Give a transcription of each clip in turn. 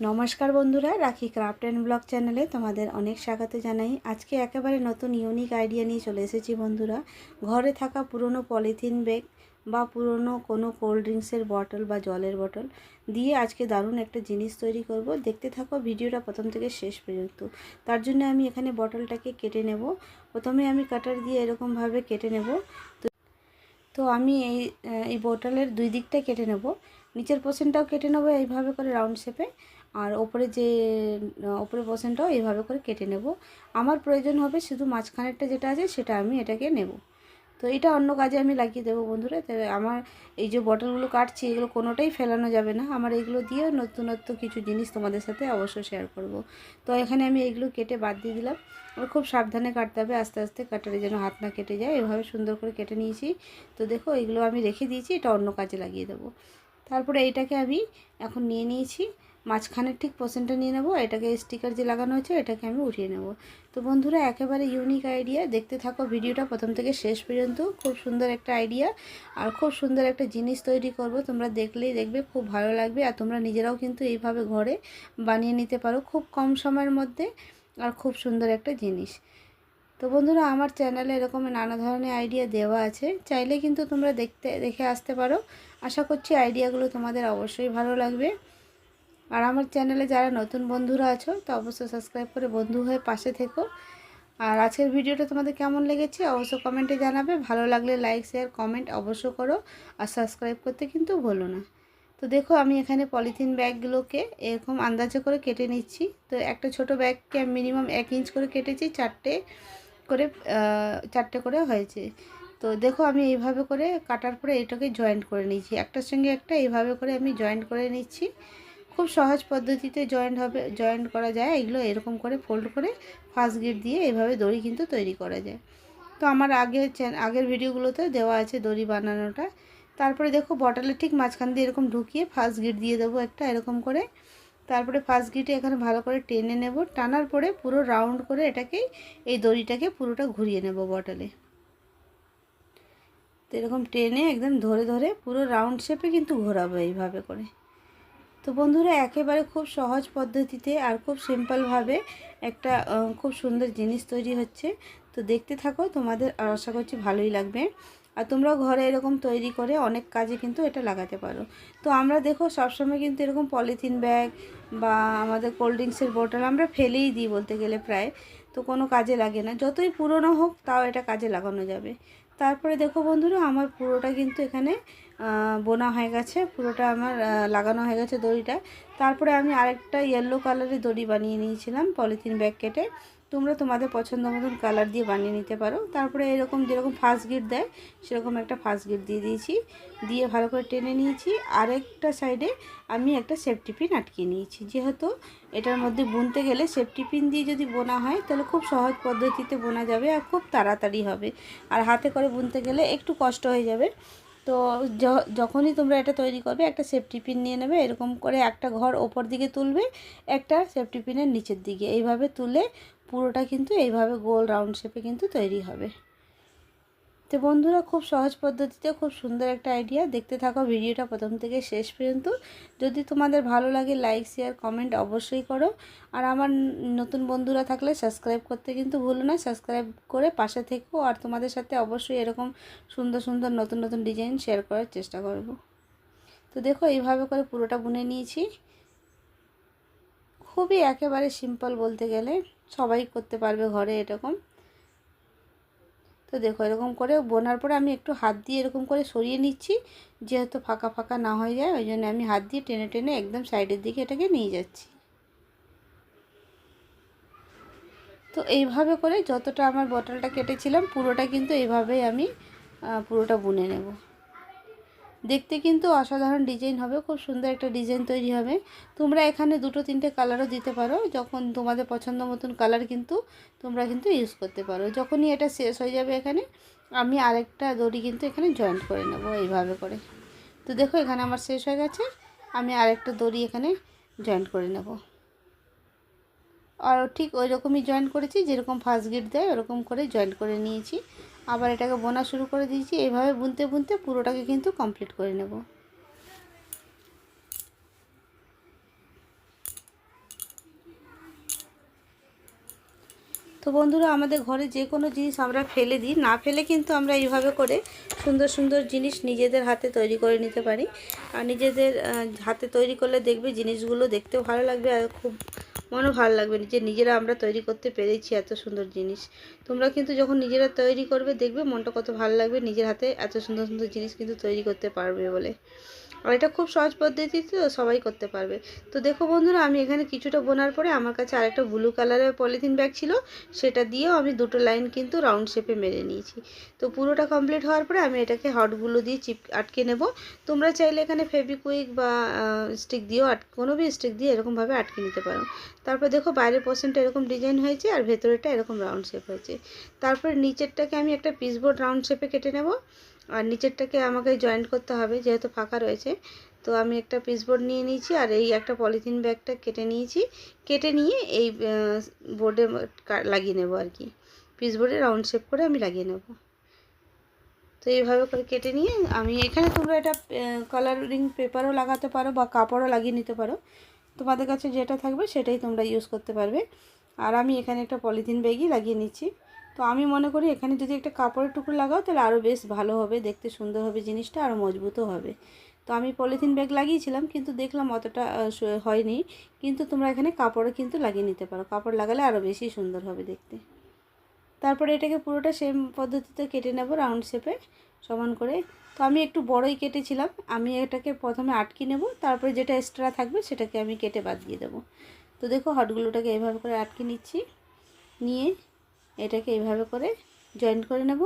নমস্কার বন্ধুরা, রাখি ক্রাফট অ্যান্ড ব্লগ চ্যানেলে তোমাদের অনেক স্বাগত জানাই। আজকে একেবারে নতুন ইউনিক আইডিয়া নিয়ে চলে এসেছি বন্ধুরা। ঘরে থাকা পুরনো পলিথিন ব্যাগ বা পুরনো কোনো কোল্ড ড্রিঙ্কসের বটল বা জলের বটল দিয়ে আজকে দারুণ একটা জিনিস তৈরি করব। দেখতে থাকো ভিডিওটা প্রথম থেকে শেষ পর্যন্ত। তার জন্য আমি এখানে বটলটাকে কেটে নেব। প্রথমে আমি কাটার দিয়ে এরকমভাবে কেটে নেব। তো আমি এই বোতলের দুই দিকটা কেটে নেব, নিচের পোর্শনটাও কেটে নেব এইভাবে করে রাউন্ড শেপে, আর ওপরে যে ওপরের পোর্শনটাও এইভাবে করে কেটে নেব। আমার প্রয়োজন হবে শুধু মাঝখানেরটা যেটা আছে সেটা আমি এটাকে নেব। তো এটা অন্য কাজে আমি লাগিয়ে দেবো বন্ধুরা। তো আমার এই যে বটলগুলো কাটছি এগুলো কোনোটাই ফেলানো যাবে না। আমার এগুলো দিয়ে নতুনত্ব কিছু জিনিস তোমাদের সাথে অবশ্যই শেয়ার করব। তো এখানে আমি এগুলো কেটে বাদ দিয়ে দিলাম। আর খুব সাবধানে কাটতে হবে, আস্তে আস্তে কাটারে যেন হাত না কেটে যায়। এভাবে সুন্দর করে কেটে নিয়েছি। তো দেখো এগুলো আমি রেখে দিয়েছি, এটা অন্য কাজে লাগিয়ে দেবো। তারপরে এইটাকে আমি এখন নিয়ে নিয়েছি, মাঝখানের ঠিক পোর্শনটা নিয়ে নেব। এটাকে স্টিকার যে লাগানো হয়েছে এটাকে আমি উঠিয়ে নেব। তো বন্ধুরা একেবারে ইউনিক আইডিয়া, দেখতে থাকো ভিডিওটা প্রথম থেকে শেষ পর্যন্ত। খুব সুন্দর একটা আইডিয়া আর খুব সুন্দর একটা জিনিস তৈরি করব। তোমরা দেখলেই দেখবে খুব ভালো লাগবে, আর তোমরা নিজেরাও কিন্তু এইভাবে ঘরে বানিয়ে নিতে পারো খুব কম সময়ের মধ্যে, আর খুব সুন্দর একটা জিনিস। তো বন্ধুরা আমার চ্যানেলে এরকম নানা ধরনের আইডিয়া দেওয়া আছে, চাইলে কিন্তু তোমরা দেখে আসতে পারো। আশা করছি আইডিয়াগুলো তোমাদের অবশ্যই ভালো লাগবে। আর আমার চ্যানেলে যারা নতুন বন্ধুরা আছো তো অবশ্যই সাবস্ক্রাইব করে বন্ধু হয়ে পাশে থেকো। আর আজকের ভিডিওটা তোমাদের কেমন লেগেছে অবশ্যই কমেন্টে জানাবে। ভালো লাগলে লাইক শেয়ার কমেন্ট অবশ্য করো, আর সাবস্ক্রাইব করতে কিন্তু ভুলো না। তো দেখো আমি এখানে পলিথিন ব্যাগগুলোকে এরকম আন্দাজে করে কেটে নিচ্ছি। তো একটা ছোট ব্যাগকে মিনিমাম 1 ইঞ্চ করে কেটেছি, চারটে করে হয়েছে। তো দেখো আমি এইভাবে করে কাটার পরে এটাকে জয়েন্ট করে নিচ্ছি, একটার সঙ্গে একটা এইভাবে করে আমি জয়েন্ট করে নিচ্ছি। খুব সহজ পদ্ধতিতে জয়েন্ট করা যায় এগুলো। এরকম করে ফোল্ড করে ফার্স্ট গিট দিয়ে এইভাবে দড়ি কিন্তু তৈরি করা যায়। তো আমার আগের ভিডিওগুলোতে দেওয়া আছে দড়ি বানানোটা। তারপরে দেখো বটলের ঠিক মাঝখান দিয়ে এরকম ঢুকিয়ে ফার্স্ট গিট দিয়ে দেবো একটা এরকম করে। তারপরে ফার্স্ট গিটে এখানে ভালো করে টেনে নেব, টানার পরে পুরো রাউন্ড করে এটাকেই এই দড়িটাকে পুরোটা ঘুরিয়ে নেব বটলে। তো এরকম টেনে একদম ধরে ধরে পুরো রাউন্ড শেপে কিন্তু ঘোরাবো এইভাবে করে। তো বন্ধুরা একেবারে খুব সহজ পদ্ধতিতে আর খুব সিম্পলভাবে একটা খুব সুন্দর জিনিস তৈরি হচ্ছে। তো দেখতে থাকো, তোমাদের আশা করছি ভালোই লাগবে। আর তোমরাও ঘরে এরকম তৈরি করে অনেক কাজে কিন্তু এটা লাগাতে পারো। তো আমরা দেখো সবসময় কিন্তু এরকম পলিথিন ব্যাগ বা আমাদের কোল্ড ড্রিঙ্কসের বোতল আমরা ফেলেই দিই বলতে গেলে প্রায়। তো কোনো কাজে লাগে না, যতই পুরনো হোক তাও এটা কাজে লাগানো যাবে। তারপরে দেখো বন্ধুরা আমার পুরোটা কিন্তু এখানে বোনা হয়ে গেছে, পুরোটা আমার লাগানো হয়ে গেছে দড়িটা। তারপরে আমি আরেকটা ইয়েলো কালারের দড়ি বানিয়ে নিয়েছিলাম পলিথিন ব্যাগ কেটে। তোমরা তোমাদের পছন্দ মতন কালার দিয়ে বানিয়ে নিতে পারো। তারপরে এরকম যেরকম ফার্স্ট গিট দেয় সেরকম একটা ফার্স্ট গিট দিয়ে দিয়েছি, দিয়ে ভালো করে টেনে নিয়েছি। আরেকটা সাইডে আমি একটা সেফটি পিন আটকে নিয়েছি, যেহেতু এটার মধ্যে বুনতে গেলে সেফটি পিন দিয়ে যদি বোনা হয় তাহলে খুব সহজ পদ্ধতিতে বোনা যাবে আর খুব তাড়াতাড়ি হবে। আর হাতে করে বুনতে গেলে একটু কষ্ট হয়ে যাবে। তো যখনই তোমরা এটা তৈরি করবে একটা সেফটি পিন নিয়ে নেবে, এরকম করে একটা ঘর ওপর দিকে তুলবে, একটা সেফটি পিনের নিচের দিকে এইভাবে তুলে পুরোটা কিন্তু এইভাবে গোল রাউন্ড শেপে কিন্তু তৈরি হবে। তো বন্ধুরা খুব সহজ পদ্ধতিতে খুব সুন্দর একটা আইডিয়া, দেখতে থাকো ভিডিওটা প্রথম থেকে শেষ পর্যন্ত। যদি তোমাদের ভালো লাগে লাইক শেয়ার কমেন্ট অবশ্যই করো। আর আমার নতুন বন্ধুরা থাকলে সাবস্ক্রাইব করতে কিন্তু ভুলো না, সাবস্ক্রাইব করে পাশে থেকো। আর তোমাদের সাথে অবশ্যই এরকম সুন্দর সুন্দর নতুন নতুন ডিজাইন শেয়ার করার চেষ্টা করব। তো দেখো এইভাবে করে পুরোটা বুনে নিয়েছি। খুবই একেবারে সিম্পল বলতে গেলে, সবাই করতে পারবে ঘরে এরকম। তো দেখো এরকম করে বোনার পরে আমি একটু হাত দিয়ে এরকম করে সরিয়ে নিচ্ছি, যেহেতু ফাঁকা ফাঁকা না হয়ে যায় ওই জন্য আমি হাত দিয়ে টেনে টেনে একদম সাইডের দিকে এটাকে নিয়ে যাচ্ছি। তো এইভাবে করে যতটা আমার বটলটা কেটেছিলাম পুরোটা কিন্তু এইভাবেই আমি পুরোটা বুনে নেব। দেখতে কিন্তু অসাধারণ ডিজাইন হবে, খুব সুন্দর একটা ডিজাইন তৈরি হবে। তোমরা এখানে 2-3টে কালারও দিতে পারো, যখন তোমাদের পছন্দ মতন কালার কিন্তু তোমরা কিন্তু ইউজ করতে পারো। যখনই এটা শেষ হয়ে যাবে এখানে আমি আরেকটা দড়ি কিন্তু এখানে জয়েন্ট করে নেব এইভাবে করে। তো দেখো এখানে আমার শেষ হয়ে গেছে, আমি আরেকটা দড়ি এখানে জয়েন্ট করে নেব। আর ঠিক ওই রকমই জয়েন্ট করেছি, যেরকম ফার্স্ট গিট দেয় ওরকম করে জয়েন্ট করে নিয়েছি। আবার এটাকে বোনা শুরু করে দিয়েছি, এইভাবে বুনতে বুনতে পুরোটাকে কিন্তু কমপ্লিট করে নেব। তো বন্ধুরা, আমাদের ঘরে যে কোনো জিনিস আমরা ফেলে দিই, না ফেলে কিন্তু আমরা এইভাবে করে সুন্দর সুন্দর জিনিস নিজেদের হাতে তৈরি করে নিতে পারি। আর নিজেদের হাতে তৈরি করলে দেখবে জিনিসগুলো দেখতেও ভালো লাগবে আর খুব মনও ভালো লাগবে যে নিজেরা আমরা তৈরি করতে পেরেছি এত সুন্দর জিনিস। তোমরা কিন্তু যখন নিজেরা তৈরি করবে দেখবে মনটা কত ভালো লাগবে, নিজের হাতে এত সুন্দর সুন্দর জিনিস কিন্তু তৈরি করতে পারবে বলে। আর এটা খুব সহজ পদ্ধতিতে সবাই করতে পারবে। তো দেখো বন্ধুরা, আমি এখানে কিছুটা বোনার পরে আমার কাছে আরেকটা ব্লু কালারের পলিথিন ব্যাগ ছিল, সেটা দিয়েও আমি দুটো লাইন কিন্তু রাউন্ড শেপে মেরে নিয়েছি। তো পুরোটা কমপ্লিট হওয়ার পরে আমি এটাকে হটগুলো দিয়ে আটকে নেব। তোমরা চাইলে এখানে ফেভিকুইক বা স্টিক দিয়েও কোনো বি স্টিক দিয়ে এরকমভাবে আটকে নিতে পারো। তারপর দেখো বাইরের পোর্শনটা এরকম ডিজাইন হয়েছে আর ভেতরেটা এরকম রাউন্ড শেপ হয়েছে। তারপর নিচেরটাকে আমি একটা পিসবোর্ড রাউন্ড শেপে কেটে নেব। আর নিচেরটাকে আমাকে জয়েন্ট করতে হবে যেহেতু ফাঁকা রয়েছে। তো আমি একটা পিসবোর্ড নিয়ে নিয়েছি আর এই একটা পলিথিন ব্যাগটা কেটে নিয়েছি। কেটে নিয়ে এই বোর্ডে লাগিয়ে নেব আর কি, পিসবোর্ডে রাউন্ড শেপ করে আমি লাগিয়ে নেব। তো এইভাবে করে কেটে নিয়ে আমি এখানে, তোমরা এটা কালারিং পেপারও লাগাতে পারো বা কাপড়ও লাগিয়ে নিতে পারো, তোমাদের কাছে যেটা থাকবে সেটাই তোমরা ইউজ করতে পারবে। আর আমি এখানে একটা পলিথিন ব্যাগই লাগিয়ে নিচ্ছি। তো আমি মনে করি এখানে যদি একটা কাপড়ের টুকরো লাগাও তাহলে আরও বেশ ভালো হবে, দেখতে সুন্দর হবে জিনিসটা, আরও মজবুতও হবে। তো আমি পলিথিন ব্যাগ লাগিয়েছিলাম কিন্তু দেখলাম অতটা হয়নি, কিন্তু তোমরা এখানে কাপড়ও কিন্তু লাগিয়ে নিতে পারো, কাপড় লাগালে আরও বেশি সুন্দর হবে দেখতে। তারপরে এটাকে পুরোটা সেম পদ্ধতিতে কেটে নেব রাউন্ড শেপে সমান করে। তো আমি একটু বড়ই কেটেছিলাম, আমি এটাকে প্রথমে আটকে নেব, তারপরে যেটা এক্সট্রা থাকবে সেটাকে আমি কেটে বাদ দিয়ে দেবো। তো দেখো হটগুলোটাকে এইভাবে করে আটকে নিচ্ছি, নিয়ে এটাকে এইভাবে করে জয়েন্ট করে নেব।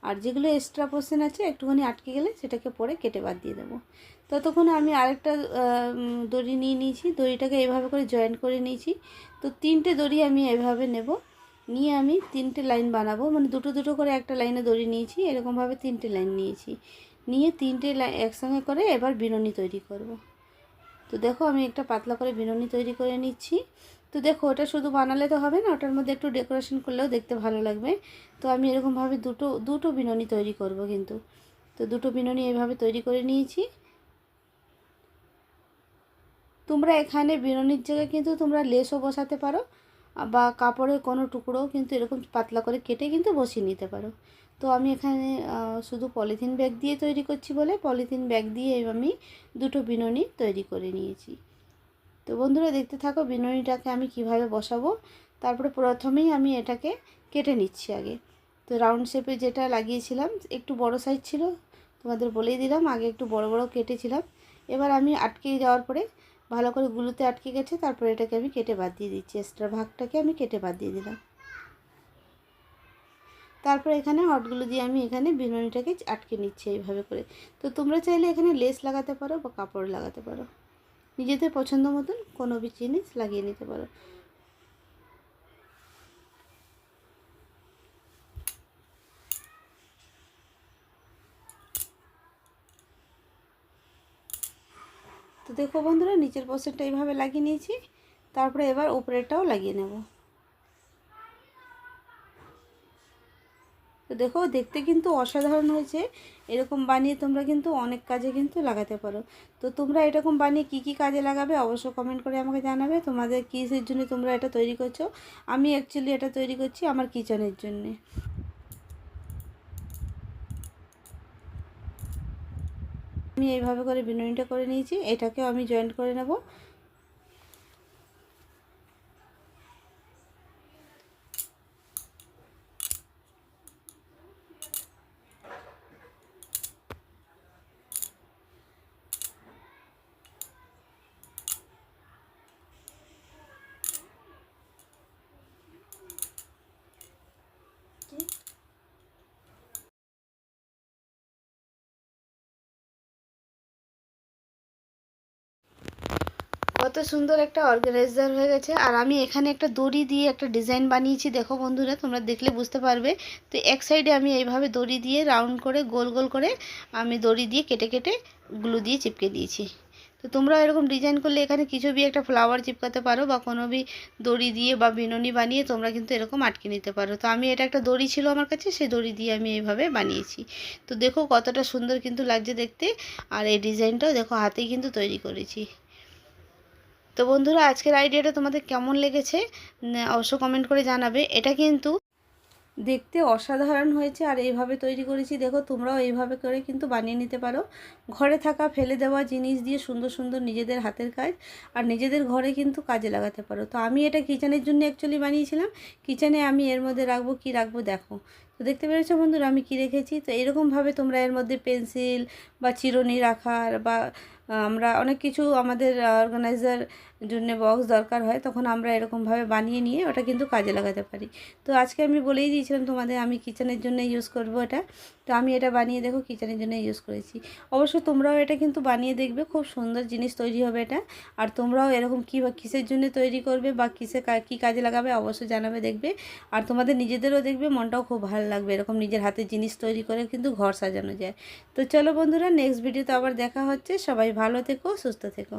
আর যেগুলো এক্সট্রা পোর্শন আছে একটুখানি আটকে গেলে সেটাকে পরে কেটে বাদ দিয়ে দেবো। ততক্ষণে আমি আরেকটা দড়ি নিয়ে নিয়েছি, দড়িটাকে এইভাবে করে জয়েন্ট করে নিয়েছি। তো তিনটে দড়ি আমি এইভাবে নেব, নিয়ে আমি তিনটে লাইন বানাবো, মানে দুটো দুটো করে একটা লাইনে দড়ি নিয়েছি, এরকমভাবে তিনটে লাইন নিয়েছি, নিয়ে তিনটে লাইন একসঙ্গে করে এবার বিনুনি তৈরি করব। তো দেখো আমি একটা পাতলা করে বিনুনি তৈরি করে নিচ্ছি। তো দেখো ওটা শুধু বানালে তো হবে না, ওটার মধ্যে একটু ডেকোরেশন করলেও দেখতে ভালো লাগবে। তো আমি এরকমভাবে দুটো বিনুনি তৈরি করব কিন্তু। তো দুটো বিনুনি এইভাবে তৈরি করে নিয়েছি। তোমরা এখানে বিনুনির জায়গায় কিন্তু তোমরা লেসও বসাতে পারো বা কাপড়ের কোনো টুকরোও কিন্তু এরকম পাতলা করে কেটে কিন্তু বসিয়ে নিতে পারো। তো আমি এখানে শুধু পলিথিন ব্যাগ দিয়ে তৈরি করছি বলে পলিথিন ব্যাগ দিয়ে আমি দুটো বিনুনি তৈরি করে নিয়েছি। তো বন্ধুরা দেখতে থাকো বিনুনিটাকে আমি কিভাবে বসাবো। তারপরে প্রথমেই আমি এটাকে কেটে নিচ্ছি আগে। তো রাউন্ড শেপে যেটা লাগিয়েছিলাম একটু বড় সাইজ ছিল, তোমাদের বলেই দিলাম আগে একটু বড় বড় কেটেছিলাম। এবার আমি আটকে যাওয়ার পরে ভালো করে গুলোতে আটকে গেছে, তারপরে এটাকে আমি কেটে বাদ দিয়ে দিচ্ছি, এক্সট্রা ভাগটাকে আমি কেটে বাদ দিয়ে দিলাম। তারপর এখানে হটগুলো দিয়ে আমি এখানে বিনুনিটাকে আটকে নিচ্ছি এইভাবে করে। তো তোমরা চাইলে এখানে লেস লাগাতে পারো বা কাপড় লাগাতে পারো, নিজেদের পছন্দ মতন কোনো জিনিস লাগিয়ে নিতে পারো। তো দেখো বন্ধুরা, নিচের পোর্শনটা এইভাবে লাগিয়ে নিয়েছি, তারপরে এবার উপরেরটাও লাগিয়ে নেব। তো দেখো দেখতে কিন্তু অসাধারণ হয়েছে, এরকম বানিয়ে তোমরা কিন্তু অনেক কাজে কিন্তু লাগাতে পারো। তো তোমরা এরকম বানিয়ে কি কি কাজে লাগাবে অবশ্যই কমেন্ট করে আমাকে জানাবে, তোমাদের কিসের জন্য তোমরা এটা তৈরি করছো। আমি অ্যাকচুয়ালি এটা তৈরি করছি আমার কিচেনের জন্যে। আমি এইভাবে করে বিনুনিটা করে নিয়েছি, এটাকেও আমি জয়েন্ট করে নেব। কত সুন্দর একটা অর্গানাইজার হয়ে গেছে। আর আমি এখানে একটা দড়ি দিয়ে একটা ডিজাইন বানিয়েছি, দেখো বন্ধুরা তোমরা দেখলে বুঝতে পারবে। তো এক সাইডে আমি এইভাবে দড়ি দিয়ে রাউন্ড করে গোল গোল করে আমি দড়ি দিয়ে কেটে কেটে গ্লু দিয়ে চিপকে দিয়েছি। তো তোমরা এরকম ডিজাইন করলে এখানে কিছু বি একটা ফ্লাওয়ার চিপকাতে পারো বা কোনো বি দড়ি দিয়ে বা বিনুনি বানিয়ে তোমরা কিন্তু এরকম আটকে নিতে পারো। তো আমি এটা একটা দড়ি ছিল আমার কাছে, সেই দড়ি দিয়ে আমি এইভাবে বানিয়েছি। তো দেখো কতটা সুন্দর কিন্তু লাগছে দেখতে। আর এই ডিজাইনটাও দেখো হাতেই কিন্তু তৈরি করেছি। তো বন্ধুরা, আজকের আইডিয়াটা তোমাদের কেমন লেগেছে অবশ্যই কমেন্ট করে জানাবে। এটা কিন্তু দেখতে অসাধারণ হয়েছে, আর এইভাবে তৈরি করেছি। দেখো, তোমরাও এইভাবে করে কিন্তু বানিয়ে নিতে পারো। ঘরে থাকা ফেলে দেওয়া জিনিস দিয়ে সুন্দর সুন্দর নিজেদের হাতের কাজ আর নিজেদের ঘরে কিন্তু কাজে লাগাতে পারো। তো আমি এটা কিচেনের জন্য অ্যাকচুয়ালি বানিয়েছিলাম। কিচেনে আমি এর মধ্যে রাখবো, কি রাখবো দেখো। তো দেখতে পেরেছো বন্ধুরা আমি কি রেখেছি। তো এরকমভাবে তোমরা এর মধ্যে পেন্সিল বা চিরুনি রাখার বা আমরা অনেক কিছু আমাদের অর্গানাইজার জন্য বক্স দরকার হয়, তখন আমরা এরকমভাবে বানিয়ে নিয়ে ওটা কিন্তু কাজে লাগাতে পারি। তো আজকে আমি বলেই দিয়েছিলাম তোমাদের আমি কিচেনের জন্য ইউজ করব এটা। তো আমি এটা বানিয়ে দেখো কিচেনের জন্য ইউজ করেছি। অবশ্যই তোমরাও এটা কিন্তু বানিয়ে দেখবে, খুব সুন্দর জিনিস তৈরি হবে এটা। আর তোমরাও এরকম কী বা কিসের জন্য তৈরি করবে বা কী কাজে লাগাবে অবশ্যই জানাবে, দেখবে। আর তোমাদের নিজেদেরও দেখবে মনটাও খুব ভালো লাগবে, এরকম নিজের হাতে জিনিস তৈরি করে কিন্তু ঘর সাজানো যায়। তো চলো বন্ধুরা, নেক্সট ভিডিওতে আবার দেখা হচ্ছে। সবাই ভালো থেকো, সুস্থ থেকো।